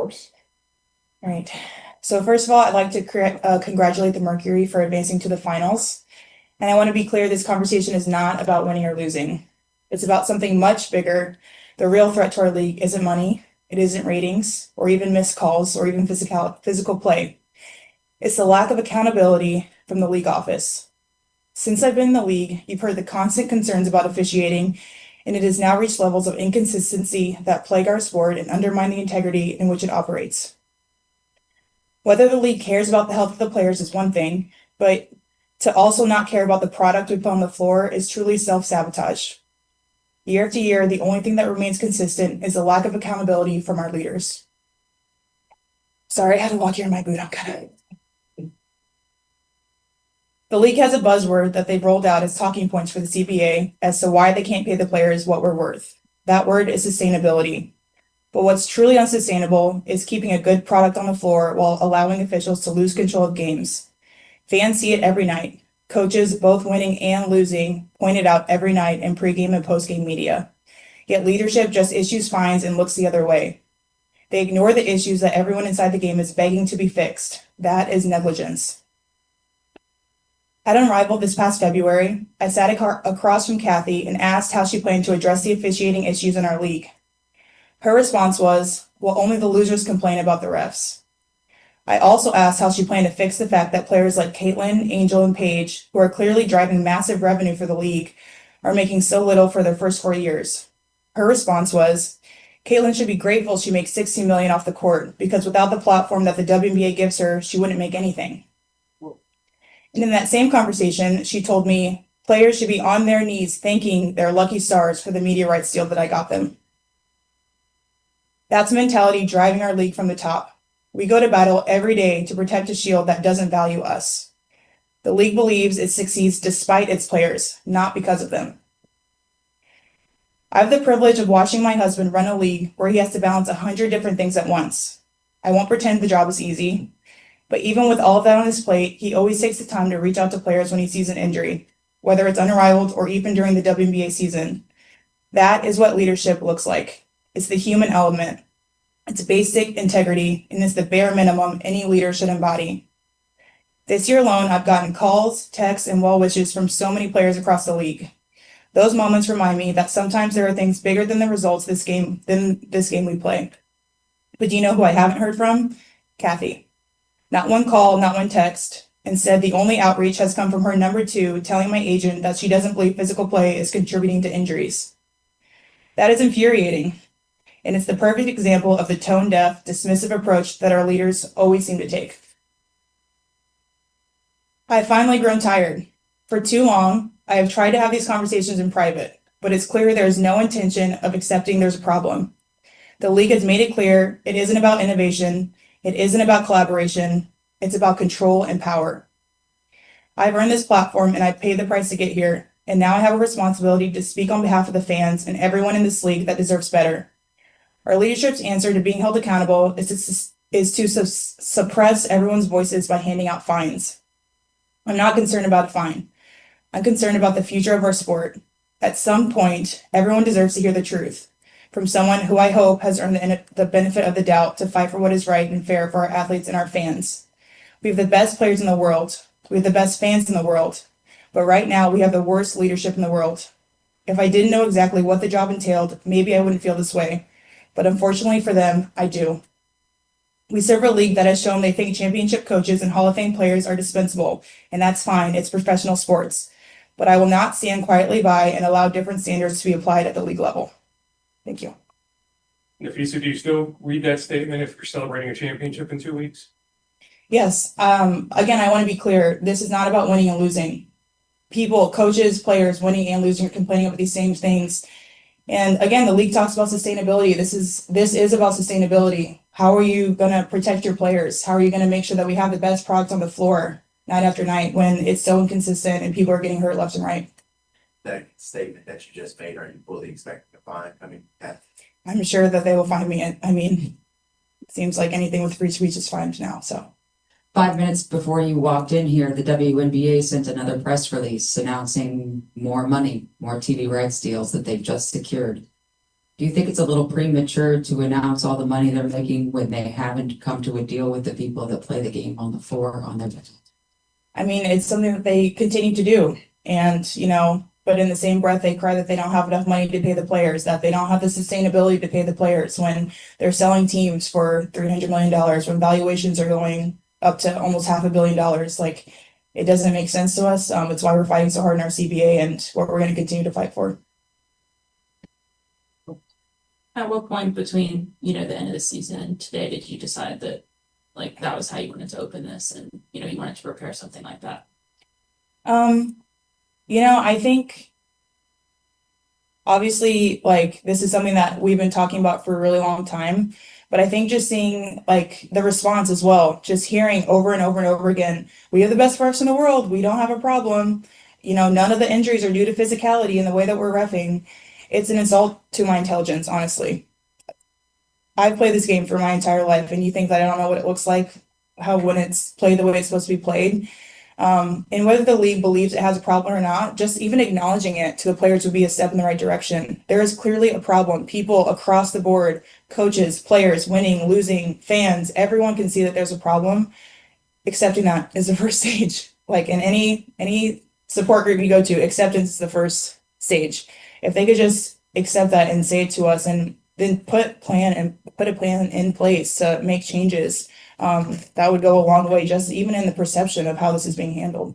course. All right. So first of all, I'd like to congratulate the Mercury for advancing to the finals. And I want to be clear, this conversation is not about winning or losing. It's about something much bigger. The real threat to our league isn't money, it isn't ratings, or even missed calls, or even physical play. It's the lack of accountability from the league office. Since I've been in the league, you've heard the constant concerns about officiating, and it has now reached levels of inconsistency that plague our sport and undermine the integrity in which it operates. Whether the league cares about the health of the players is one thing, but to also not care about the product we put on the floor is truly self-sabotage. Year after year, the only thing that remains consistent is the lack of accountability from our leaders. Sorry, I had to walk here in my boot. I'm kind of... The league has a buzzword that they've rolled out as talking points for the CBA as to why they can't pay the players what we're worth. That word is sustainability. But what's truly unsustainable is keeping a good product on the floor while allowing officials to lose control of games. Fans see it every night. Coaches, both winning and losing, point it out every night in pregame and postgame media. Yet leadership just issues fines and looks the other way. They ignore the issues that everyone inside the game is begging to be fixed. That is negligence. At Unrivaled this past February, I sat across from Kathy and asked how she planned to address the officiating issues in our league. Her response was, well, only the losers complain about the refs. I also asked how she planned to fix the fact that players like Caitlin, Angel, and Paige, who are clearly driving massive revenue for the league, are making so little for their first 4 years. Her response was, Caitlin should be grateful she makes $16 million off the court, because without the platform that the WNBA gives her, she wouldn't make anything. And in that same conversation, she told me players should be on their knees thanking their lucky stars for the media rights deal that I got them. That's a mentality driving our league from the top. We go to battle every day to protect a shield that doesn't value us. The league believes it succeeds despite its players, not because of them. I have the privilege of watching my husband run a league where he has to balance 100 different things at once. I won't pretend the job is easy. But even with all of that on his plate, he always takes the time to reach out to players when he sees an injury, whether it's Unrivaled or even during the WNBA season. That is what leadership looks like. It's the human element. It's basic integrity, and it's the bare minimum any leader should embody. This year alone, I've gotten calls, texts, and well wishes from so many players across the league. Those moments remind me that sometimes there are things bigger than the results than this game we play. But do you know who I haven't heard from? Kathy. Not one call, not one text. Instead, the only outreach has come from her number 2 telling my agent that she doesn't believe physical play is contributing to injuries. That is infuriating, and it's the perfect example of the tone-deaf, dismissive approach that our leaders always seem to take. I've finally grown tired. For too long, I have tried to have these conversations in private, but it's clear there is no intention of accepting there's a problem. The league has made it clear it isn't about innovation. It isn't about collaboration. It's about control and power. I've earned this platform and I've paid the price to get here. And now I have a responsibility to speak on behalf of the fans and everyone in this league that deserves better. Our leadership's answer to being held accountable is to suppress everyone's voices by handing out fines. I'm not concerned about a fine. I'm concerned about the future of our sport. At some point, everyone deserves to hear the truth from someone who I hope has earned the benefit of the doubt to fight for what is right and fair for our athletes and our fans. We have the best players in the world. We have the best fans in the world. But right now, we have the worst leadership in the world. If I didn't know exactly what the job entailed, maybe I wouldn't feel this way. But unfortunately for them, I do. We serve a league that has shown they think championship coaches and Hall of Fame players are dispensable, and that's fine. It's professional sports. But I will not stand quietly by and allow different standards to be applied at the league level. Thank you. Napheesa, do you still read that statement if you're celebrating a championship in 2 weeks? Yes. Again, I want to be clear. This is not about winning and losing. People, coaches, players, winning and losing are complaining about these same things. And again, the league talks about sustainability. This is about sustainability. How are you going to protect your players? How are you going to make sure that we have the best product on the floor night after night when it's so inconsistent and people are getting hurt left and right? That statement that you just made, are you fully expecting a fine? I'm sure that they will find me. It seems like anything with free speech is fine now. So 5 minutes before you walked in here, the WNBA sent another press release announcing more money, more TV rights deals that they've just secured. Do you think it's a little premature to announce all the money they're making when they haven't come to a deal with the people that play the game on the floor on their? I mean, it's something that they continue to do. And, but in the same breath, they cry that they don't have enough money to pay the players, that they don't have the sustainability to pay the players when they're selling teams for $300 million, when valuations are going up to almost $500 million. Like, it doesn't make sense to us. It's why we're fighting so hard in our CBA and what we're going to continue to fight for. At what point between, the end of the season and today did you decide that that was how you wanted to open this and, you wanted to prepare something like that? I think obviously this is something that we've been talking about for a really long time, but I think just seeing the response as well, just hearing over and over and over again, we have the best refs in the world, we don't have a problem, none of the injuries are due to physicality in the way that we're reffing. It's an insult to my intelligence, honestly. I've played this game for my entire life, and you think that I don't know what it looks like, when it's played the way it's supposed to be played. And whether the league believes it has a problem or not, just even acknowledging it to the players would be a step in the right direction. There is clearly a problem. People across the board, coaches, players, winning, losing, fans, everyone can see that there's a problem. Accepting that is the first stage. Like in any support group you go to, acceptance is the first stage. If they could just accept that and say it to us and then put a plan in place to make changes, that would go a long way, just even in the perception of how this is being handled.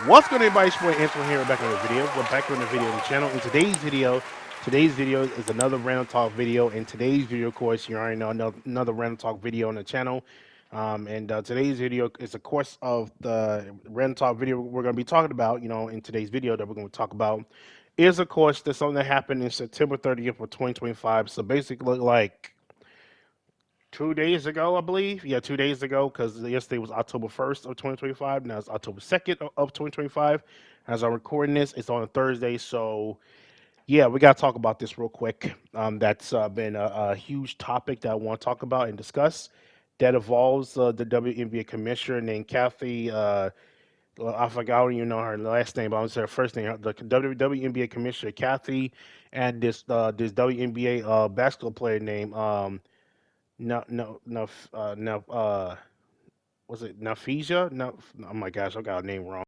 What's going on, everybody? It's your boy Antoine here. We're back on the video. We're back on the video on the channel. In today's video is another random talk video. In today's video, of course, you already know another random talk video on the channel. Today's video is, of course, of the random talk video we're going to be talking about. In today's video that we're going to talk about is, of course, there's something that happened in September 30th of 2025. So basically, 2 days ago, I believe. Yeah, 2 days ago, because yesterday was October 1st of 2025. Now it's October 2nd of 2025. As I'm recording this, it's on a Thursday. So, yeah, we got to talk about this real quick. That's been a huge topic that I want to talk about and discuss. That involves the WNBA commissioner named Kathy. I forgot, I don't even know her last name, but I'm going to say her first name. The WNBA commissioner, Kathy, and this WNBA basketball player named was it Napheesa? No, oh my gosh, I got her name wrong.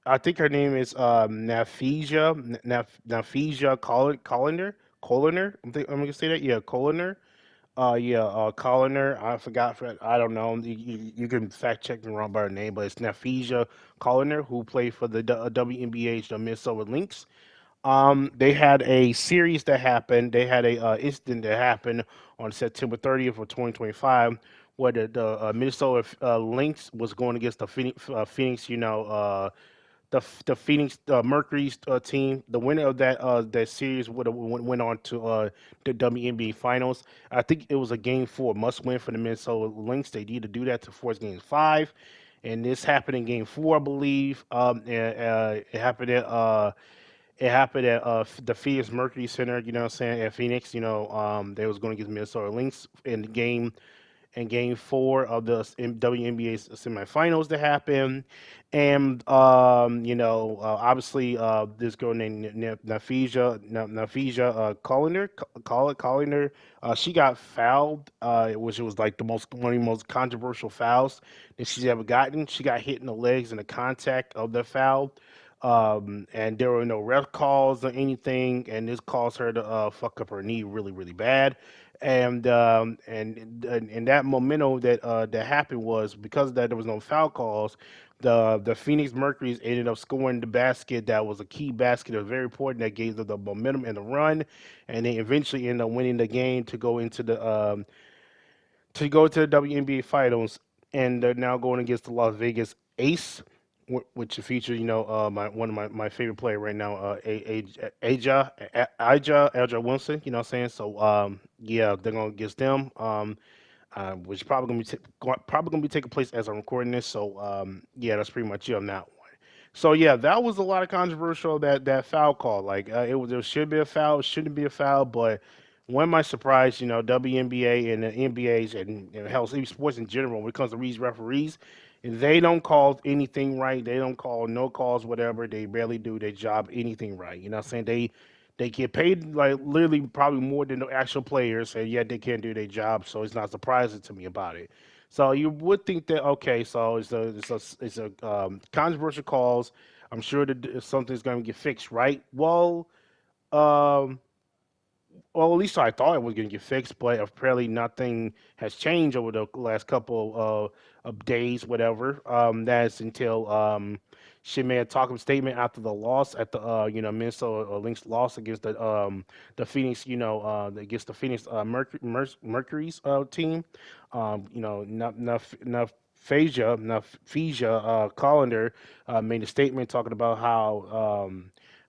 I think her name is Napheesa Collier. I'm gonna say that. Yeah, Collier. Collier. I forgot. I don't know. You can fact check me wrong by her name, but it's Napheesa Collier, who played for the WNBA, the Minnesota Lynx. They had a series that happened. They had a incident that happened on September 30th of 2025, where the Minnesota Lynx was going against the Phoenix, the Phoenix Mercury's team. The winner of that series went on to the WNBA finals. I think it was a game 4 must win for the Minnesota Lynx. They need to do that to force game 5, and this happened in game 4, I believe. It happened at the Phoenix Mercury Center, you know what I'm saying, at Phoenix. They was going against Minnesota Lynx in game 4 of the WNBA semifinals that happened. And obviously this girl named Napheesa Collier, she got fouled, which was like one of the most controversial fouls that she's ever gotten. She got hit in the legs in the contact of the foul. And there were no ref calls or anything, and this caused her to fuck up her knee really, really bad. And that momentum that happened was because of that there was no foul calls. the Phoenix Mercury's ended up scoring the basket that was a key basket, that was very important, that gave them the momentum and the run, and they eventually ended up winning the game to go to the WNBA finals, and they're now going against the Las Vegas Ace, which features, one of my favorite player right now, Aja Wilson. You know what I'm saying? So yeah, they're going against them. Which probably gonna be taking place as I'm recording this. So yeah, that's pretty much it on that one. So yeah, that was a lot of controversial, that foul call. Like there should be a foul, shouldn't be a foul, but when am I surprised? WNBA and the NBA's and hell, even sports in general, when it comes to these referees, they don't call anything right. They don't call no calls, whatever. They barely do their job anything right. You know what I'm saying? They get paid like literally probably more than the actual players, and yet they can't do their job. So it's not surprising to me about it. So you would think that, okay, so it's a controversial cause. I'm sure that something's going to get fixed, right? Um, well, at least I thought it was going to get fixed, but apparently nothing has changed over the last couple of days, whatever. That's until she made a talking statement after the loss at the Minnesota Lynx loss against the Phoenix, against the Phoenix Mercury's team. Napheesa Collier made a statement talking about how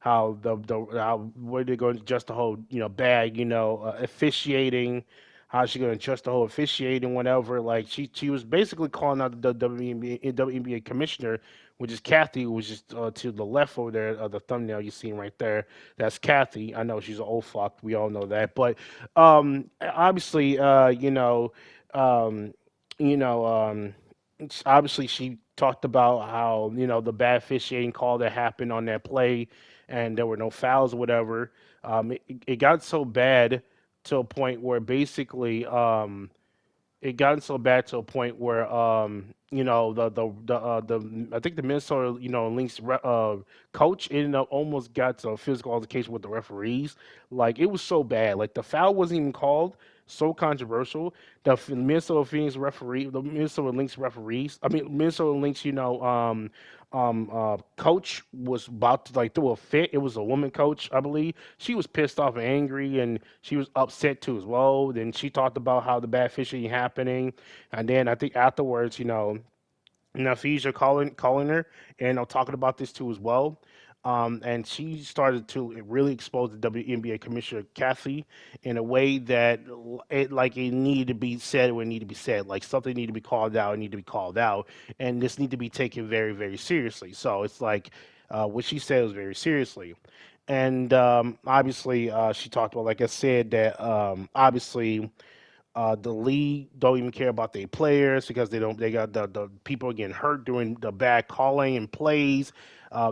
how where they're going to adjust the whole bag officiating, how she's going to adjust the whole officiating, whatever. Like she was basically calling out the WNBA commissioner, which is Kathy, which is to the left over there, the thumbnail you seen right there. That's Kathy. I know she's an old fuck. We all know that, but obviously um, you know obviously she talked about how the bad officiating call that happened on that play, and there were no fouls or whatever. It got so bad to a point where basically it gotten so bad to a point where the I think the Minnesota Lynx coach ended up almost got to a physical altercation with the referees. Like it was so bad. Like the foul wasn't even called. So controversial. Minnesota Phoenix referee, the Minnesota Lynx referees. I mean Minnesota Lynx. Coach was about to like throw a fit. It was a woman coach, I believe. She was pissed off and angry, and she was upset too as well. Then she talked about how the bad fishing happening, and then I think afterwards, Napheesa calling her and talking about this too as well. And she started to really expose the WNBA commissioner Kathy in a way that it needed to be said when it needed to be said. Like something needed to be called out, it needed to be called out, and this need to be taken very, very seriously. So it's like what she said was very seriously. And obviously, she talked about, like I said, that obviously the league don't even care about their players because they got the people getting hurt during the bad calling and plays.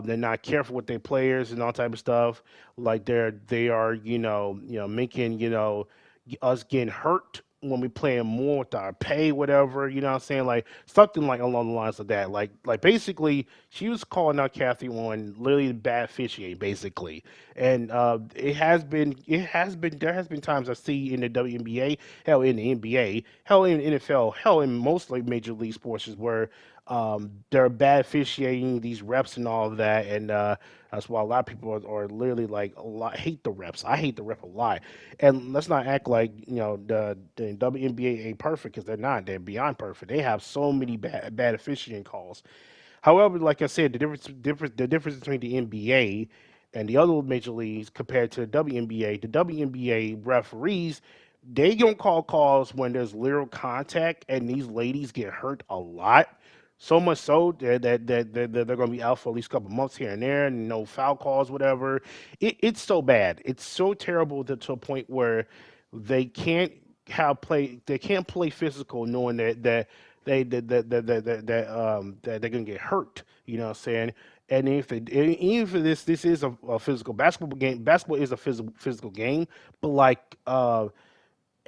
They're not careful with their players and all type of stuff. Like they are making us getting hurt when we playing more with our pay, whatever. You know what I'm saying? Like something like along the lines of that. Like basically she was calling out Kathy on literally bad officiating, basically. And there has been times I see in the WNBA, hell in the NBA, hell in NFL, hell in most like major league sports is where they're bad officiating, these reps and all of that, and that's why a lot of people are literally like a lot hate the reps. I hate the rep a lot, and let's not act like the WNBA ain't perfect, because they're not. They're beyond perfect. They have so many bad officiating calls. However, like I said, the difference between the NBA and the other major leagues compared to the WNBA referees, they don't call calls when there's literal contact, and these ladies get hurt a lot. So much so that they're going to be out for at least a couple months here and there, and no foul calls, whatever. It's so bad. It's so terrible to a point where they can't they can't play physical, knowing that they're gonna get hurt. You know what I'm saying? And even for this is a physical basketball game. Basketball is a physical game, but like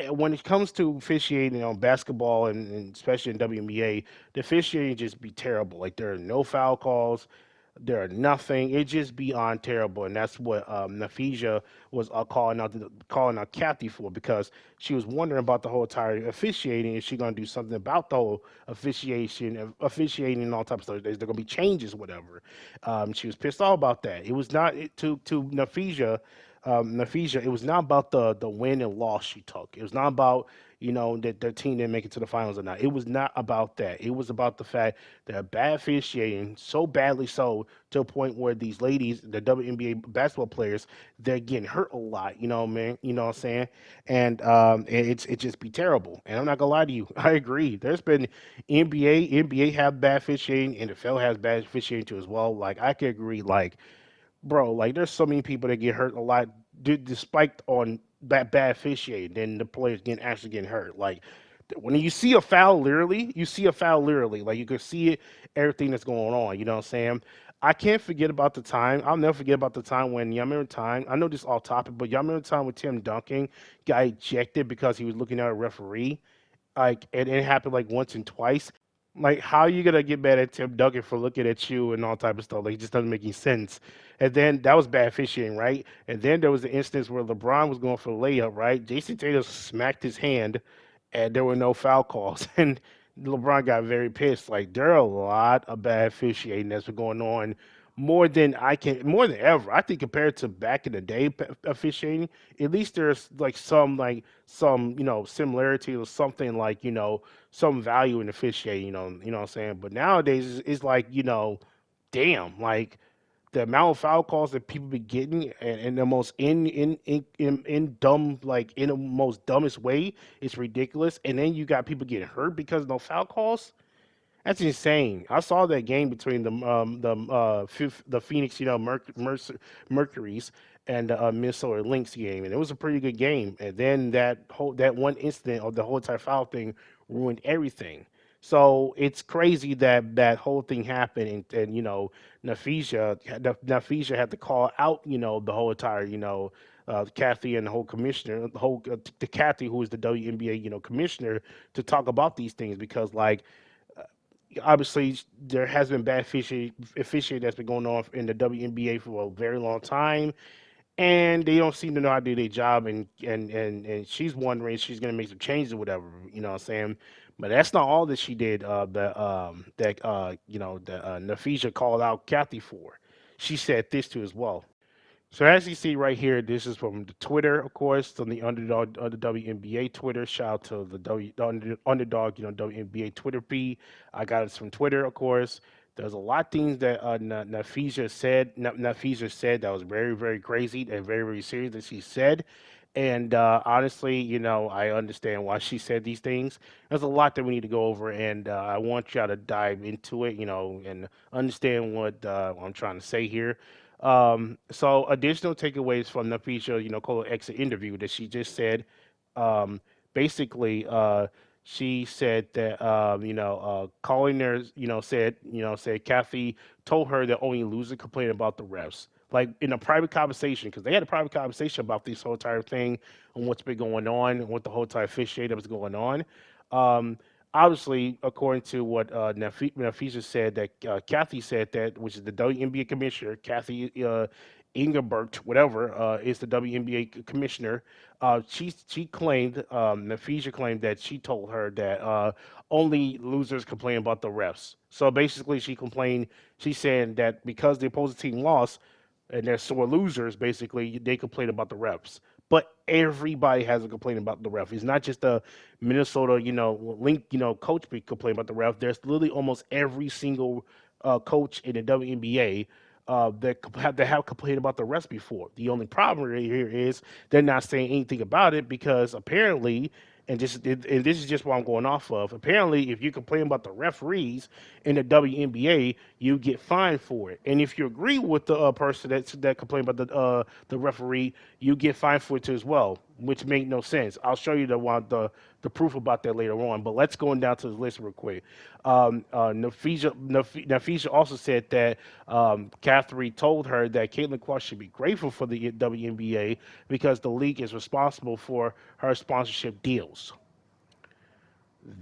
when it comes to officiating on basketball and especially in WNBA, the officiating just be terrible. Like there are no foul calls. They're nothing. It just beyond terrible, and that's what Napheesa was calling out Kathy for, because she was wondering about the whole entire officiating. Is she going to do something about the whole officiating and all types of stuff? Is there going to be changes, whatever? She was pissed off about that. It was not to Napheesa. Napheesa, it was not about the win and loss she took. It was not about, that their team didn't make it to the finals or not. It was not about that. It was about the fact that bad officiating, so badly so, to a point where these ladies, the WNBA basketball players, they're getting hurt a lot. Man. You know what I'm saying? And it just be terrible. And I'm not gonna lie to you, I agree. There's been NBA have bad officiating, NFL has bad officiating too as well. Like I could agree. Like, bro, like there's so many people that get hurt a lot despite on bad officiating, then the players getting hurt. Like when you see a foul, literally, you see a foul literally. Like you can see it, everything that's going on. You know what I'm saying? I can't forget about the time. I'll never forget about the time when y'all remember the time. I know this is off topic, but y'all remember the time when Tim Duncan got ejected because he was looking at a referee. Like, and it happened like once and twice. Like, how you gonna get mad at Tim Duncan for looking at you and all type of stuff? Like, it just doesn't make any sense. And then that was bad fishing, right? And then there was the instance where LeBron was going for the layup, right? Jason Tatum smacked his hand, and there were no foul calls, and LeBron got very pissed. Like, there are a lot of bad officiating that's been going on more than ever. I think compared to back in the day officiating, at least there's some similarity or something, like some value in officiating. You know what I'm saying. But nowadays it's like damn, like the amount of foul calls that people be getting, and the most in dumb, like in the most dumbest way, it's ridiculous. And then you got people getting hurt because of no foul calls. That's insane. I saw that game between the Phoenix, Mercury's and the Minnesota Lynx game, and it was a pretty good game. And then that one incident of the whole entire foul thing ruined everything. So it's crazy that that whole thing happened, and Napheesa had to call out, the whole entire, Kathy and the whole commissioner, the Kathy, who is the WNBA, commissioner, to talk about these things, because like obviously there has been bad officiating that's been going on in the WNBA for a very long time, and they don't seem to know how to do their job. And she's wondering if she's going to make some changes or whatever. You know what I'm saying? But that's not all that she did. Napheesa called out Kathy for. She said this too as well. So as you see right here, this is from the Twitter, of course, on the underdog, the WNBA Twitter. Shout out to the underdog, WNBA Twitter feed. I got it from Twitter, of course. There's a lot of things that Napheesa said that was very, very crazy and very, very serious that she said. And honestly, I understand why she said these things. There's a lot that we need to go over, and I want y'all to dive into it, and understand what I'm trying to say here. So additional takeaways from Napheesa, Colo exit interview that she just said. Um, basically, she said that calling her, said Kathy told her that only loser complained about the refs. Like in a private conversation, because they had a private conversation about this whole entire thing and what's been going on and what the whole entire fish shade that was going on. Um, Obviously, according to what Napheesa said, that Kathy said that, which is the WNBA commissioner, Kathy Ingerbert, whatever, is the WNBA commissioner. She claimed, Napheesa claimed that she told her that only losers complain about the refs. So basically, she complained. She said that because the opposing team lost and they're sore losers, basically they complain about the refs. But everybody has a complaint about the ref. It's not just the Minnesota, Link, coach be complaining about the ref. There's literally almost every single coach in the WNBA that have complained about the refs before. The only problem right here is they're not saying anything about it, because apparently, and this is just what I'm going off of. Apparently, if you complain about the referees in the WNBA, you get fined for it. And if you agree with the person that complained about the referee, you get fined for it too as well, which make no sense. I'll show you the proof about that later on. But let's go down to the list real quick. Napheesa also said that Catherine told her that Caitlin Clark should be grateful for the WNBA because the league is responsible for her sponsorship deals.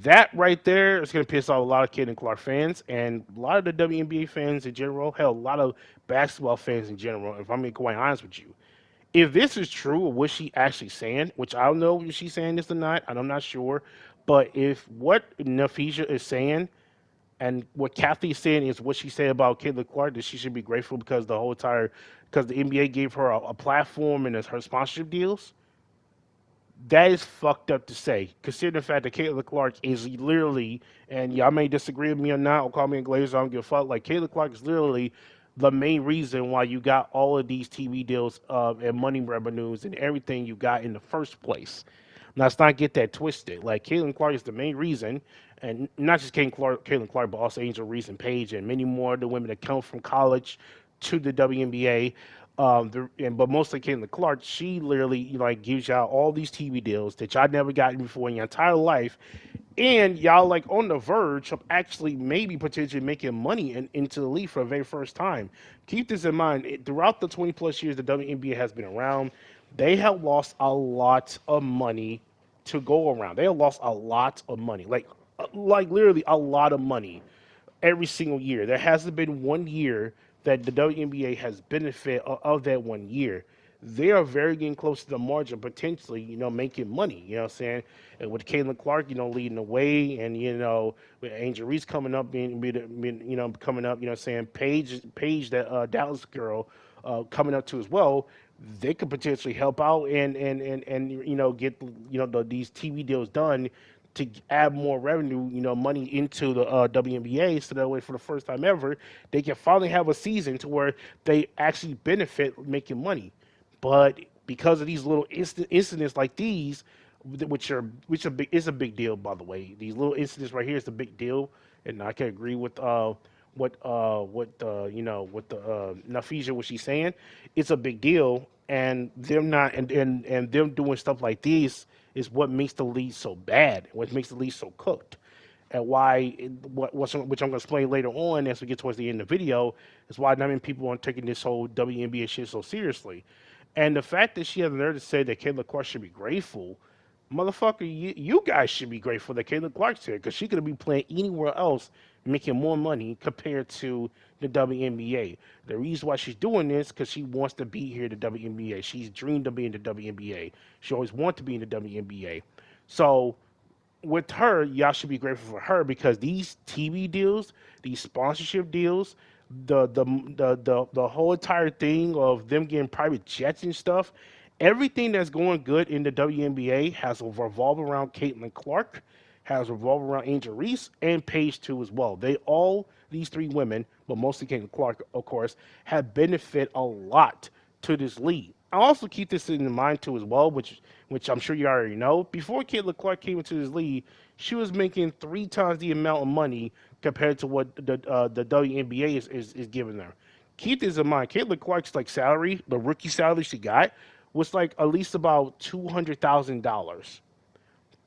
That right there is going to piss off a lot of Caitlin Clark fans and a lot of the WNBA fans in general. Hell, a lot of basketball fans in general. If I'm being quite honest with you, if this is true of what she actually saying, which I don't know if she's saying this or not, and I'm not sure, but if what Napheesa is saying and what Kathy is saying is what she said about Caitlin Clark, that she should be grateful because because the NBA gave her a platform and her sponsorship deals, that is fucked up to say, considering the fact that Caitlin Clark is literally, and y'all may disagree with me or not, or call me a glazer, I don't give a fuck. Like, Caitlin Clark is literally the main reason why you got all of these TV deals and money revenues and everything you got in the first place. Now, let's not get that twisted. Like, Caitlin Clark is the main reason, and not just Caitlin Clark, but also Angel Reese and Paige and many more of the women that come from college to the WNBA. But mostly Caitlin Clark, she literally like gives y'all all these TV deals that y'all never gotten before in your entire life, and y'all like on the verge of actually maybe potentially making money into the league for the very first time. Keep this in mind. Throughout the 20 plus years the WNBA has been around, they have lost a lot of money to go around. They have lost a lot of money, like literally a lot of money every single year. There hasn't been one year that the WNBA has benefit of that one year. They are very getting close to the margin, potentially, making money. You know what I'm saying? And with Caitlin Clark, leading the way, and with Angel Reese coming up, coming up. You know what I'm saying? Paige, that Dallas girl, coming up too as well. They could potentially help out and get these TV deals done to add more revenue, money into the WNBA, so that way for the first time ever, they can finally have a season to where they actually benefit making money. But because of these little incidents like these, which are big, is a big deal, by the way. These little incidents right here is a big deal, and I can agree with what the Napheesa, what she's saying. It's a big deal, and them not and them doing stuff like this is what makes the league so bad, what makes the league so cooked, and why which I'm going to explain later on as we get towards the end of the video, is why not many people aren't taking this whole WNBA shit so seriously. And the fact that she has the nerve to say that Kayla Clark should be grateful, motherfucker, you guys should be grateful that Kayla Clark's here, because she could be playing anywhere else making more money compared to the WNBA. The reason why she's doing this because she wants to be here at the WNBA. She's dreamed of being in the WNBA. She always wanted to be in the WNBA. So with her, y'all should be grateful for her, because these TV deals, these sponsorship deals, the whole entire thing of them getting private jets and stuff, everything that's going good in the WNBA has revolved around Caitlin Clark, has revolved around Angel Reese, and Paige too as well. They all, these three women, but mostly Caitlin Clark, of course, have benefit a lot to this league. I also keep this in mind too as well, which I'm sure you already know. Before Caitlin Clark came into this league, she was making 3 times the amount of money compared to what the WNBA is giving her. Keep this in mind. Caitlin Clark's like salary, the rookie salary she got, was like at least about $200,000.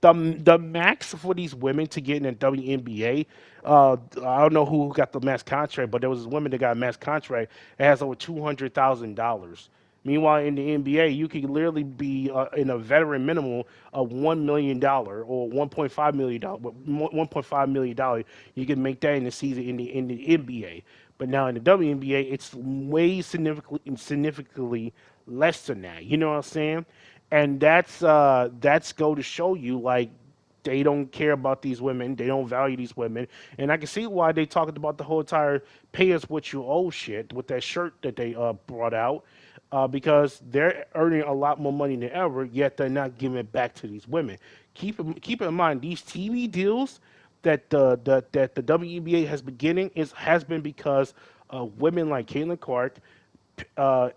The max for these women to get in the WNBA, I don't know who got the max contract, but there was this woman that got a max contract that has over $200,000. Meanwhile, in the NBA, you can literally be in a veteran minimum of $1 million or $1.5 million. $1.5 million, you can make that in the season in the NBA. But now in the WNBA, it's way significantly less than that. You know what I'm saying? And that's go to show you, like, they don't care about these women, they don't value these women, and I can see why they talked about the whole entire "pay us what you owe" shit with that shirt that they brought out, because they're earning a lot more money than ever, yet they're not giving it back to these women. Keep in mind, these TV deals that the WNBA has been getting has been because of women like Caitlin Clark,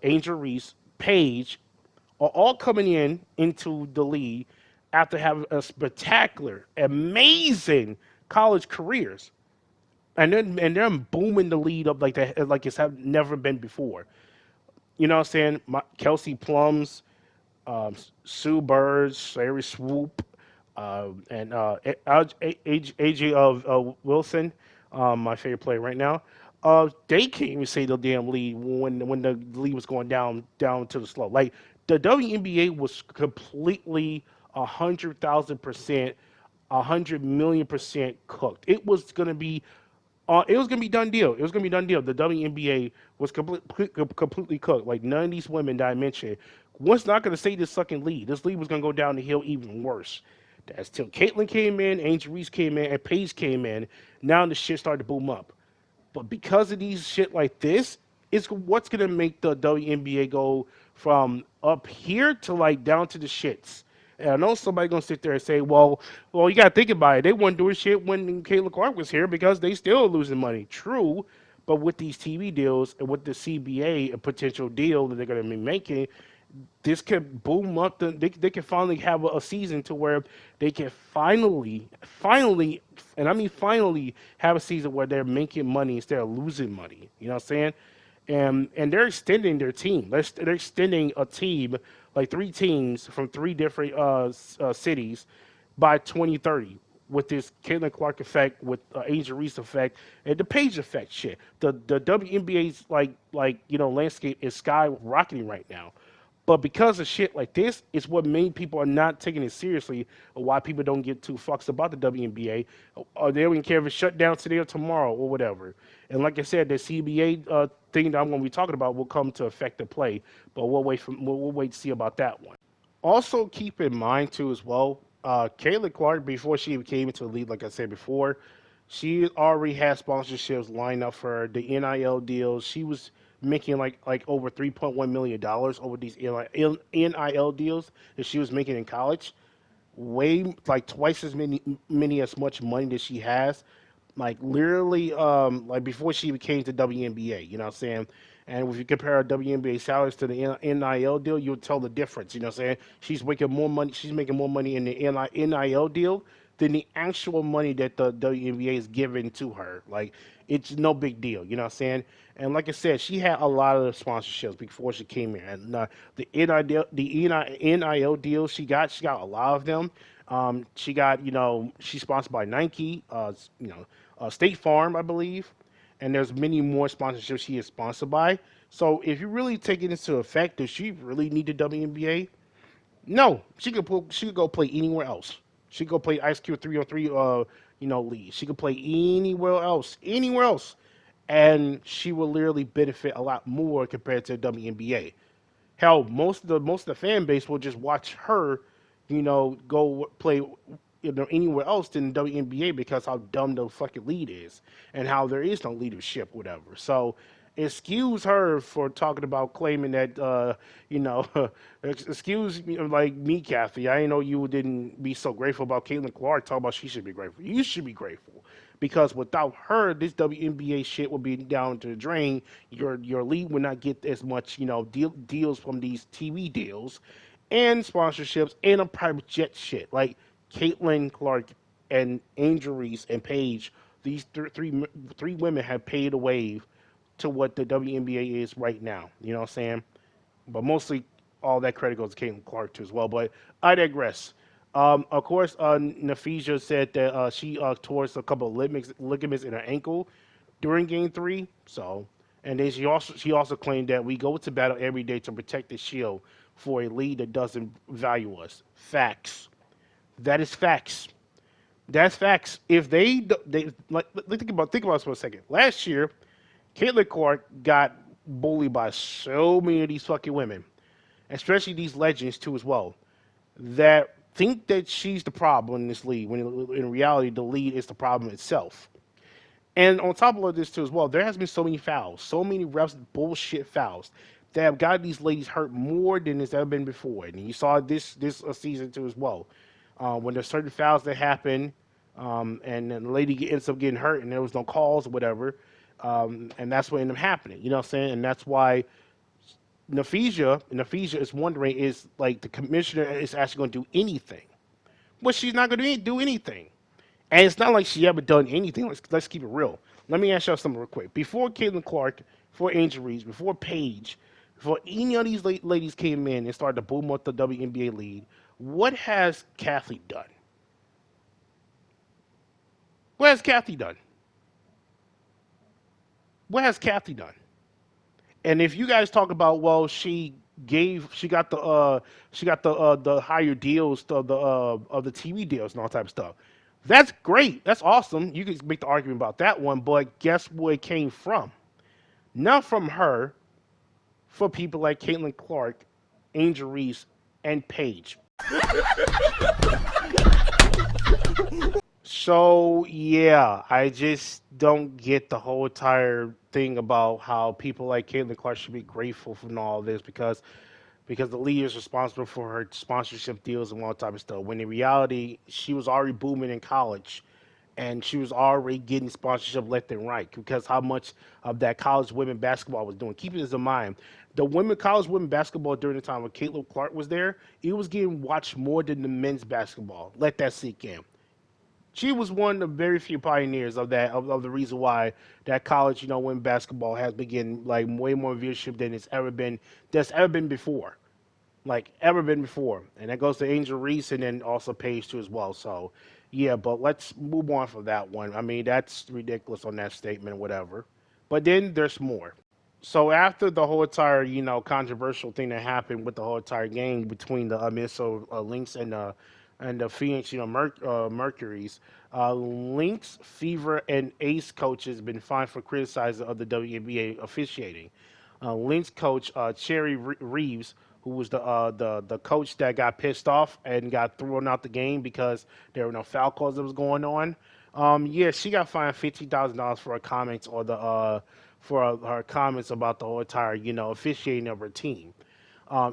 Angel Reese, Paige, are all coming into the league after having a spectacular, amazing college careers, and they're booming the lead up like that, like it's have never been before. You know what I'm saying? Kelsey Plums, Sue Bird, Sherry Swoop, and AJ of Wilson, my favorite player right now. They can't even say the damn lead when the lead was going down to the slope. Like, the WNBA was completely 100,000% 100 million% cooked. It was gonna be done deal. It was gonna be done deal. The WNBA was completely cooked. Like none of these women that I mentioned was not gonna stay this fucking lead. This lead was gonna go down the hill even worse. That's till Caitlyn came in, Angel Reese came in, and Paige came in. Now the shit started to boom up. But because of these shit like this, it's what's gonna make the WNBA go from up here to like down to the shits. And I know somebody gonna sit there and say, well, you gotta think about it. They weren't doing shit when Caitlin Clark was here because they still losing money. True, but with these TV deals and with the CBA, a potential deal that they're gonna be making, this could boom up. They can finally have a season to where they can finally, and I mean finally, have a season where they're making money instead of losing money. You know what I'm saying? And they're extending their team. They're extending a team like three teams from three different cities by 2030 with this Caitlin Clark effect, with Angel Reese effect, and the Page effect shit. The WNBA's landscape is skyrocketing right now. But because of shit like this, it's what many people are not taking it seriously, or why people don't get too fucks about the WNBA, or they don't even care if it's shut down today or tomorrow or whatever. And like I said, the CBA thing that I'm going to be talking about will come to affect the play, but we'll wait to see about that one. Also, keep in mind too as well, Kayla Clark, before she came into the league, like I said before, she already had sponsorships lined up for her, the NIL deals. She was making like over $3.1 million over these NIL deals that she was making in college. Way like twice as many as much money that she has, like literally like before she became to WNBA, you know what I'm saying? And if you compare her WNBA salaries to the NIL deal, you'll tell the difference, you know what I'm saying? She's making more money in the NIL deal than the actual money that the WNBA is giving to her. Like it's no big deal, you know what I'm saying? And like I said, she had a lot of sponsorships before she came here, and the NIL deals she got a lot of them. She got, she's sponsored by Nike, State Farm, I believe, and there's many more sponsorships she is sponsored by. So if you really take it into effect, does she really need the WNBA? No, she could go play anywhere else. She could go play Ice Cube 3-on-3 league. She could play anywhere else, and she will literally benefit a lot more compared to the WNBA. Hell, most of the fan base will just watch her, go play anywhere else than WNBA because how dumb the fucking lead is and how there is no leadership, whatever. So excuse her for talking about claiming that, excuse me, like me, Kathy. I didn't know you didn't be so grateful about Caitlin Clark. Talking about she should be grateful. You should be grateful because without her, this WNBA shit would be down to the drain. Your league would not get as much, deals from these TV deals and sponsorships and a private jet shit. Like Caitlin Clark and Angel Reese and Paige, these three women have paid a wave to what the WNBA is right now. You know what I'm saying? But mostly all that credit goes to Caitlin Clark too as well. But I digress. Of course, Napheesa said that she tore a couple of ligaments in her ankle during Game 3. So, and then she also claimed that we go to battle every day to protect the shield for a league that doesn't value us. Facts. That is facts. That's facts. If they like think about this for a second. Last year, Caitlin Clark got bullied by so many of these fucking women, especially these legends too as well, that think that she's the problem in this league when in reality the lead is the problem itself. And on top of this too as well, there has been so many fouls, so many refs bullshit fouls that have got these ladies hurt more than it's ever been before. And you saw this season too as well, when there's certain fouls that happen, and then the lady ends up getting hurt and there was no calls or whatever, and that's what ended up happening. You know what I'm saying? And that's why Napheesa is wondering, is like the commissioner is actually going to do anything. Well, she's not going to do anything. And it's not like she ever done anything. Let's keep it real. Let me ask y'all something real quick. Before Caitlin Clark, before Angel Reese, before Paige, before any of these ladies came in and started to boom up the WNBA lead, what has Kathy done? What has Kathy done? What has Kathy done? And if you guys talk about, well, she got the higher deals of the TV deals and all type of stuff. That's great. That's awesome. You can make the argument about that one, but guess where it came from? Not from her, for people like Caitlin Clark, Angel Reese, and Paige. So yeah, I just don't get the whole entire thing about how people like Caitlin Clark should be grateful for all this because the league is responsible for her sponsorship deals and all that type of stuff. When in reality, she was already booming in college, and she was already getting sponsorship left and right because how much of that college women basketball was doing. Keep this in mind. The college women basketball during the time when Caitlin Clark was there, it was getting watched more than the men's basketball. Let that sink in. She was one of the very few pioneers of that of the reason why that college, women basketball has been getting like way more viewership than that's ever been before. Like ever been before. And that goes to Angel Reese and then also Paige too as well. So yeah, but let's move on from that one. I mean, that's ridiculous on that statement, whatever. But then there's more. So after the whole entire, controversial thing that happened with the whole entire game between the Minnesota Lynx and the Phoenix, Mercury's, Lynx, Fever, and Ace coaches been fined for criticizing of the WNBA officiating. Lynx coach Cherry Reeves, who was the coach that got pissed off and got thrown out the game because there were no foul calls that was going on. Yeah, she got fined $15,000 for her comments or the for her comments about the whole entire, officiating of her team.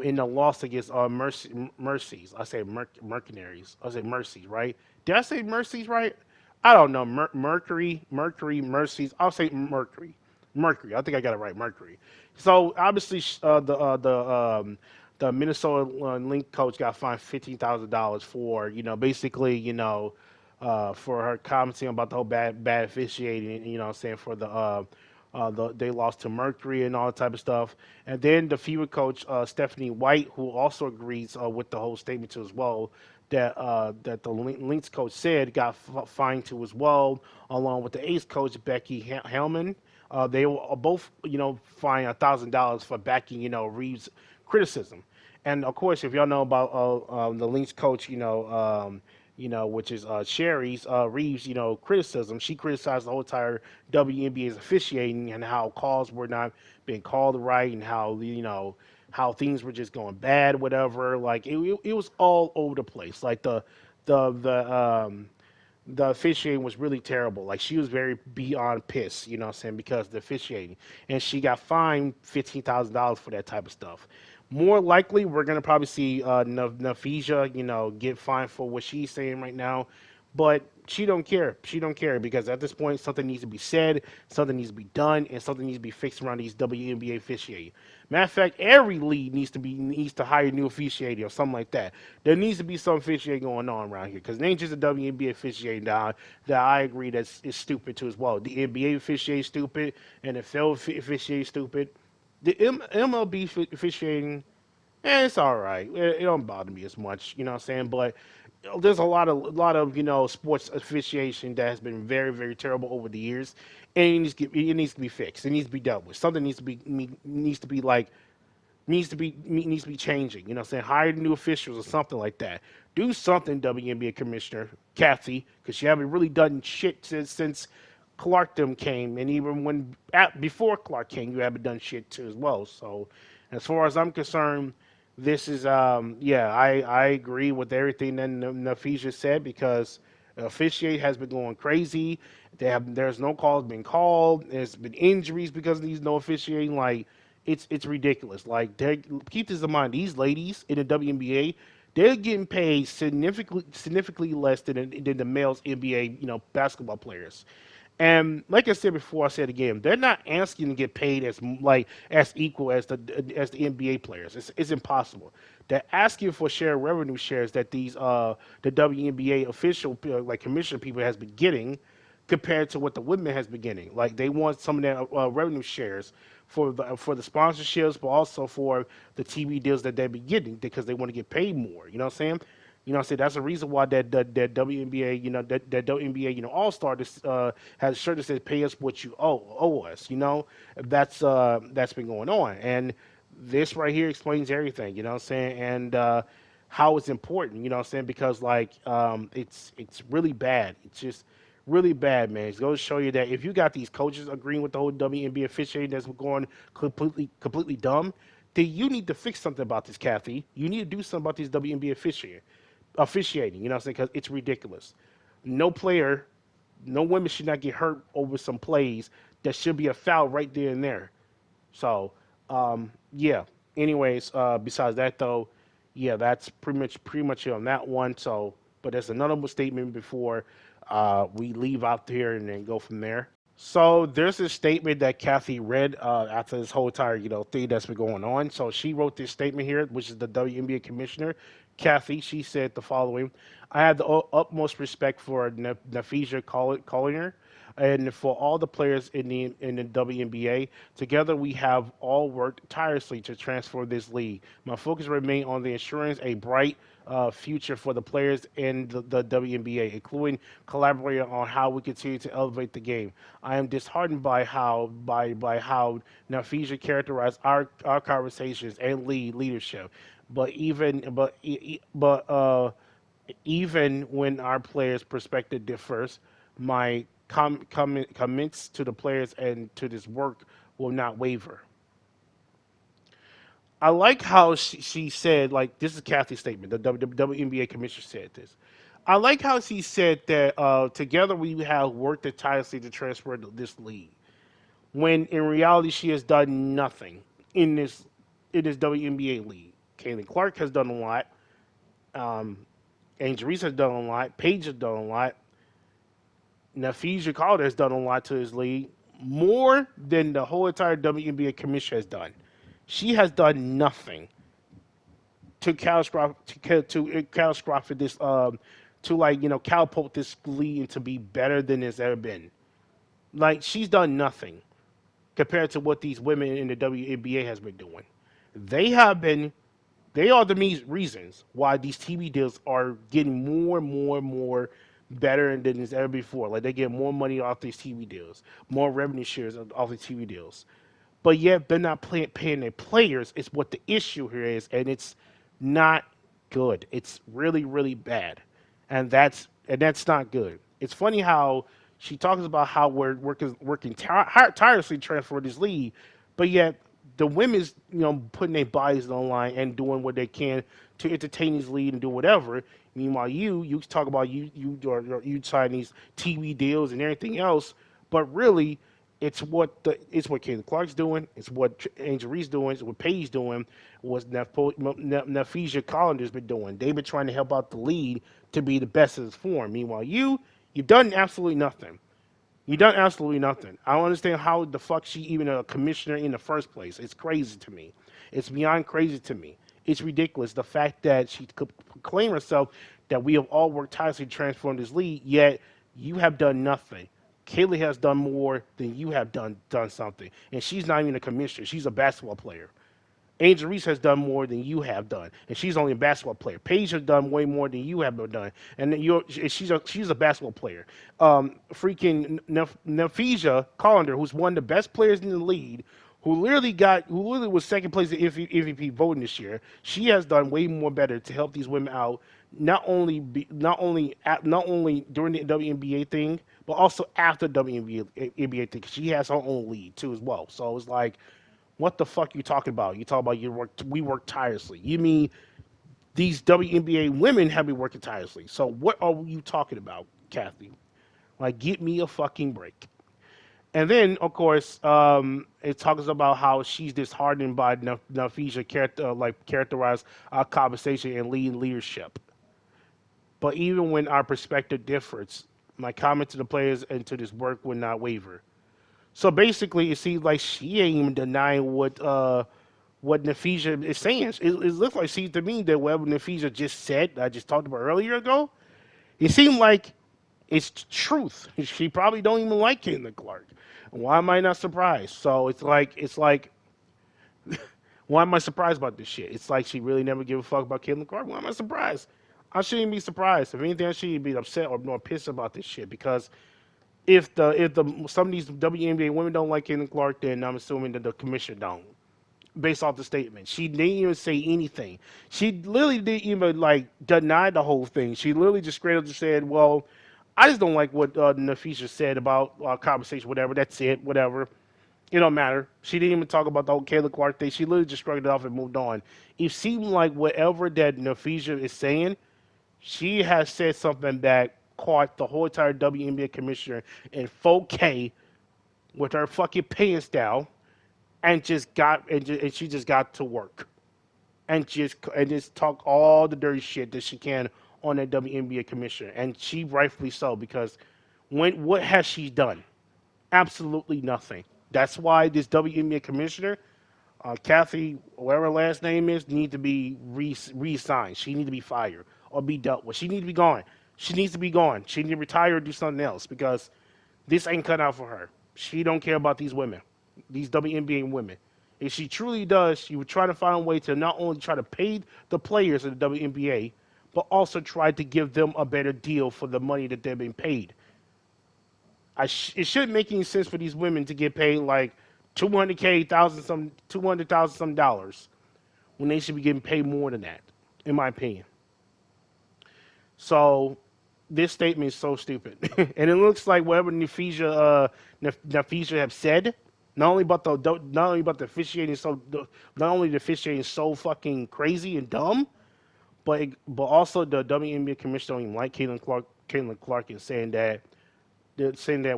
In the loss against Mercies. I say Mercenaries. I say Mercies, right? Did I say Mercies right? I don't know. Mercury, Mercies. I'll say Mercury. Mercury. I think I got it right. Mercury. So obviously, the Minnesota Lynx coach got fined $15,000 for, basically, for her commenting about the whole bad officiating. What I'm saying, for they lost to Mercury and all that type of stuff. And then the FIBA coach Stephanie White, who also agrees with the whole statement too as well, that the Lynx coach said got fined too as well, along with the Ace coach Becky Hellman. They were both, fined $1,000 for backing, Reeves' criticism. And of course, if y'all know about the Lynx coach, which is Sherry's Reeves, criticism. She criticized the whole entire WNBA's officiating and how calls were not being called right and how how things were just going bad, whatever. Like it was all over the place. Like the the officiating was really terrible. Like she was very beyond pissed, what I'm saying, because of the officiating, and she got fined $15,000 for that type of stuff. More likely, we're gonna probably see Napheesa, get fined for what she's saying right now, but she don't care. She don't care because at this point, something needs to be said, something needs to be done, and something needs to be fixed around these WNBA officiating. Matter of fact, every league needs to hire new officiating or something like that. There needs to be some officiating going on around here because it ain't just the WNBA officiating that I agree that is stupid too as well. The NBA officiating stupid, and the NFL officiating stupid. The MLB officiating, it's all right. It don't bother me as much, what I'm saying. But there's a lot of sports officiation that has been very very terrible over the years, and it needs to be fixed. It needs to be dealt with. Something needs to be like needs to be changing. You know what I'm saying? Hire new officials or something like that. Do something, WNBA Commissioner Kathy, because you haven't really done shit since Clark them came, and even before Clark came, you haven't done shit too as well. So, as far as I'm concerned, this is yeah, I agree with everything that Napheesa said because officiate has been going crazy. There's no calls been called. There's been injuries because of these no officiating. Like it's ridiculous. Like keep this in mind. These ladies in the WNBA, they're getting paid significantly less than the males NBA basketball players. And like I said before, I said again, they're not asking to get paid as equal as the NBA players. It's impossible. They're asking for share revenue shares that the WNBA official like commissioner people has been getting compared to what the women has been getting. Like they want some of their revenue shares for the sponsorships, but also for the TV deals that they've been getting because they want to get paid more. You know what I'm saying? I say that's the reason why that WNBA, that WNBA, All Star has a shirt that says "Pay us what you owe us." That's been going on, and this right here explains everything. You know what I'm saying? And how it's important. You know what I'm saying? Because like it's really bad. It's just really bad, man. It's going to show you that if you got these coaches agreeing with the whole WNBA officiating that's going completely dumb, then you need to fix something about this, Kathy. You need to do something about these WNBA officiating. You know what I'm saying? Because it's ridiculous. No player, no women should not get hurt over some plays that should be a foul right there and there. So, yeah. Anyways, besides that though, yeah, that's pretty much it on that one. So, but there's another statement before we leave out here and then go from there. So there's a statement that Kathy read after this whole entire thing that's been going on. So she wrote this statement here, which is the WNBA commissioner, Kathy. She said the following: "I have the utmost respect for Napheesa Collier and for all the players in the WNBA. Together, we have all worked tirelessly to transform this league. My focus remains on the ensuring a bright future for the players in the WNBA, including collaborating on how we continue to elevate the game. I am disheartened by how Napheesa characterized our conversations and leadership, but even when our players' perspective differs, my comments to the players and to this work will not waver." I like how she said, like, this is Kathy's statement. The WNBA commissioner said this. I like how she said that together we have worked tirelessly to transfer this league. When in reality, she has done nothing in this WNBA league. Caitlin Clark has done a lot. Angel Reese has done a lot. Paige has done a lot. Napheesa Collier has done a lot to his league, more than the whole entire WNBA commission has done. She has done nothing to catastrophic this to catapult this league to be better than it's ever been. Like, she's done nothing compared to what these women in the WNBA has been doing. They have been they are the reasons why these TV deals are getting more and more and more better than it's ever before. Like, they get more money off these TV deals, more revenue shares off the TV deals. But yet they're not paying their players. It's what the issue here is, and it's not good. It's really, really bad, and that's not good. It's funny how she talks about how we're working tirelessly to transfer this league, but yet the women's putting their bodies on the line and doing what they can to entertain this league and do whatever. Meanwhile, you talk about you sign these TV deals and everything else, but really it's what Caitlin Clark's doing, it's what Angel Reese doing, it's what Paige doing, what Napheesa Collier's been doing. They've been trying to help out the league to be the best of its form. Meanwhile, you've done absolutely nothing. You've done absolutely nothing. I don't understand how the fuck she even a commissioner in the first place. It's crazy to me. It's beyond crazy to me. It's ridiculous. The fact that she could claim herself that we have all worked tirelessly to transform this league, yet you have done nothing. Kaylee has done more than you have done something. And she's not even a commissioner. She's a basketball player. Angel Reese has done more than you have done, and she's only a basketball player. Paige has done way more than you have done, and she's a basketball player. Freaking Napheesa Collier, who's one of the best players in the league, who literally was second place in MVP voting this year. She has done way more better to help these women out, not only during the WNBA thing, but also after WNBA thing. She has her own league too as well. So it's like, what the fuck you talking about? You talk about we work tirelessly. You mean these WNBA women have been working tirelessly. So what are you talking about, Kathy? Like, get me a fucking break. And then, of course, it talks about how she's disheartened by Napheesa characterized our conversation and leadership. But even when our perspective differs, my comment to the players and to this work will not waver. So basically, it seems like she ain't even denying what Napheesa is saying. It looks like to me that whatever Napheesa just said, I just talked about earlier ago, it seemed like it's truth. She probably don't even like Caitlin Clark. Why am I not surprised? So it's like, why am I surprised about this shit? It's like she really never give a fuck about Caitlin Clark. Why am I surprised? I shouldn't be surprised. If anything, I shouldn't be upset or more pissed about this shit, because if some of these WNBA women don't like Caitlin Clark, then I'm assuming that the commissioner don't. based off the statement. She didn't even say anything. She literally didn't even like deny the whole thing. She literally just straight up just said, "Well, I just don't like what Napheesa said about conversation, whatever. That's it, whatever. It don't matter." She didn't even talk about the whole Kayla Clark thing. She literally just shrugged it off and moved on. It seemed like whatever that Napheesa is saying, she has said something that caught the whole entire WNBA commissioner in 4K with her fucking pants down, and and she just got to work and just talk all the dirty shit that she can on that WNBA commissioner, and she rightfully so, because what has she done? Absolutely nothing. That's why this WNBA commissioner, Kathy, whatever her last name is, need to be re-signed. She need to be fired or be dealt with. She need to be gone. She needs to be gone. She need to retire or do something else, because this ain't cut out for her. She don't care about these women, these WNBA women. If she truly does, she would try to find a way to not only try to pay the players of the WNBA, but also try to give them a better deal for the money that they're being paid. It shouldn't make any sense for these women to get paid like 200K, thousand some, 200,000 some dollars, when they should be getting paid more than that, in my opinion. So this statement is so stupid, and it looks like whatever Napheesa have said, not only about the officiating not only the officiating so fucking crazy and dumb, but also the WNBA commissioner don't even like Caitlin Clark, is saying that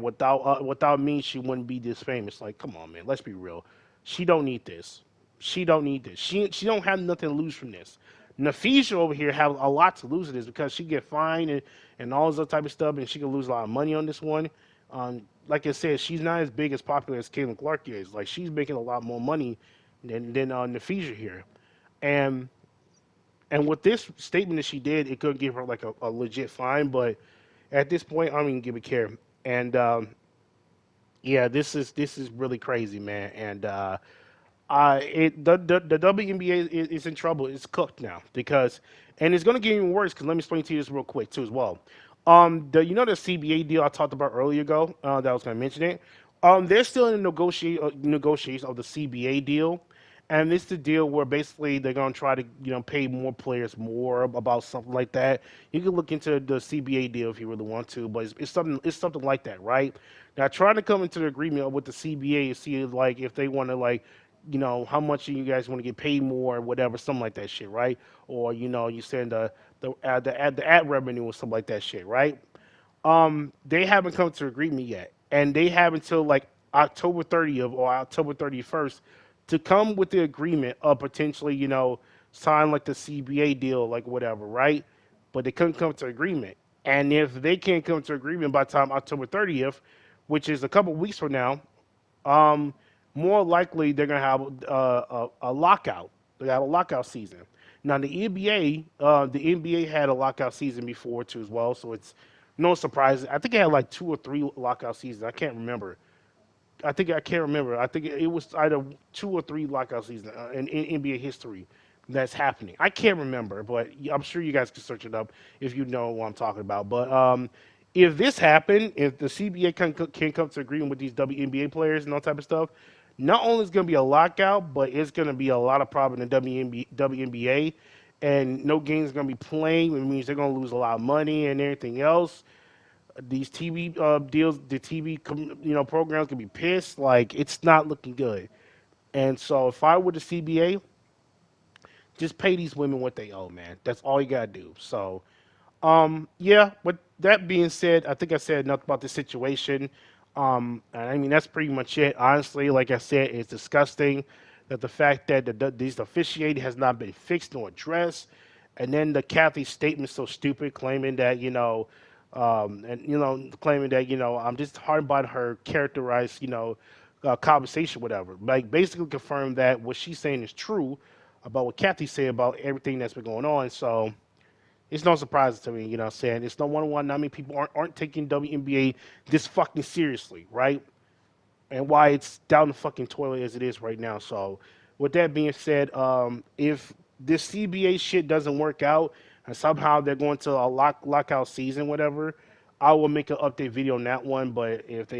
without me she wouldn't be this famous. Like, come on, man, let's be real. She don't need this. She don't need this. She don't have nothing to lose from this. Napheesa over here have a lot to lose in this, because she get fined and all this other type of stuff, and she can lose a lot of money on this one. Like I said, she's not as big as popular as Caitlin Clark is. Like, she's making a lot more money than Napheesa here, and with this statement that she did, it could give her like a legit fine. But at this point, I don't even give a care. And yeah, this is really crazy, man. And the WNBA is in trouble. It's cooked now, because, and it's gonna get even worse. Because let me explain to you this real quick too as well. The CBA deal I talked about earlier ago, that I was gonna mention it. They're still in the negotiation of the CBA deal, and this is the deal where basically they're gonna try to pay more players more, about something like that. You can look into the CBA deal if you really want to, but it's something like that, right? Now, trying to come into the agreement with the CBA and see like if they want to like how much you guys want to get paid more or whatever, something like that shit, right? Or you send the ad revenue or something like that shit, right? They haven't come to agreement yet, and they have until like October 30th or October 31st to come with the agreement of potentially sign like the CBA deal, like whatever, right? But they couldn't come to agreement, and if they can't come to agreement by the time October 30th, which is a couple weeks from now, um, more likely they're gonna have a lockout. They have a lockout season. Now the NBA had a lockout season before too as well, so it's no surprise. I think they had like 2 or 3 lockout seasons. I can't remember. I can't remember. I think it was either 2 or 3 lockout seasons in NBA history that's happening. I can't remember, but I'm sure you guys can search it up if you know what I'm talking about. But if this happened, if the CBA can come to agreement with these WNBA players and all type of stuff, not only is going to be a lockout, but it's going to be a lot of problem in the WNBA, and no games going to be playing. It means they're going to lose a lot of money and everything else. These TV deals, the TV programs can be pissed. Like, it's not looking good. And so if I were the CBA, just pay these women what they owe, man. That's all you gotta do. So yeah, with that being said, I think I said enough about the situation. And I mean, that's pretty much it. Honestly, like I said, it's disgusting that the fact that these officiating has not been fixed nor addressed. And then the Kathy statement so stupid, claiming that, claiming that, I'm just hard by her characterized, conversation, whatever. Like, basically confirmed that what she's saying is true about what Kathy said about everything that's been going on. So, it's no surprise to me, what I'm saying? It's no wonder not many people aren't taking WNBA this fucking seriously, right? And why it's down the fucking toilet as it is right now. So, with that being said, if this CBA shit doesn't work out and somehow they're going to a lockout season, whatever, I will make an update video on that one, but if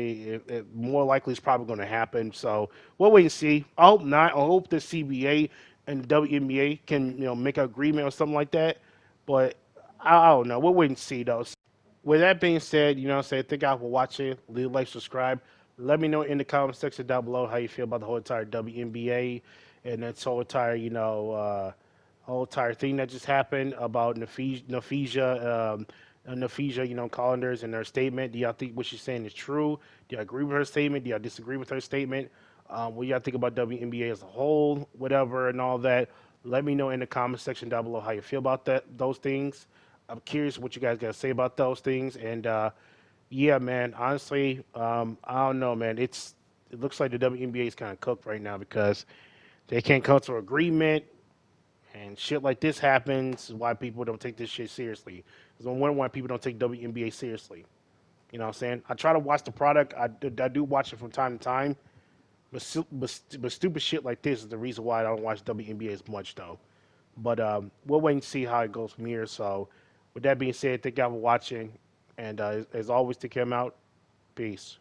more likely it's probably going to happen. So we'll wait and see. I hope not. I hope the CBA and the WNBA can make an agreement or something like that. But I don't know. We'll wait and see though. With that being said, thank y'all for watching. Leave a like, subscribe. Let me know in the comment section down below how you feel about the whole entire WNBA and that whole entire whole entire thing that just happened about Napheesa, Calendars and their statement. Do y'all think what she's saying is true? Do y'all agree with her statement? Do y'all disagree with her statement? What y'all think about WNBA as a whole, whatever, and all that? Let me know in the comment section down below how you feel about those things. I'm curious what you guys got to say about those things. And yeah, man, honestly, I don't know, man. It looks like the WNBA is kind of cooked right now because they can't come to an agreement. And shit like this happens. Why people don't take this shit seriously? Because I'm wondering why people don't take WNBA seriously. You know what I'm saying? I try to watch the product. I do watch it from time to time. But stupid shit like this is the reason why I don't watch WNBA as much, though. But we'll wait and see how it goes from here. So, with that being said, thank y'all for watching. And as always, take care out. Peace.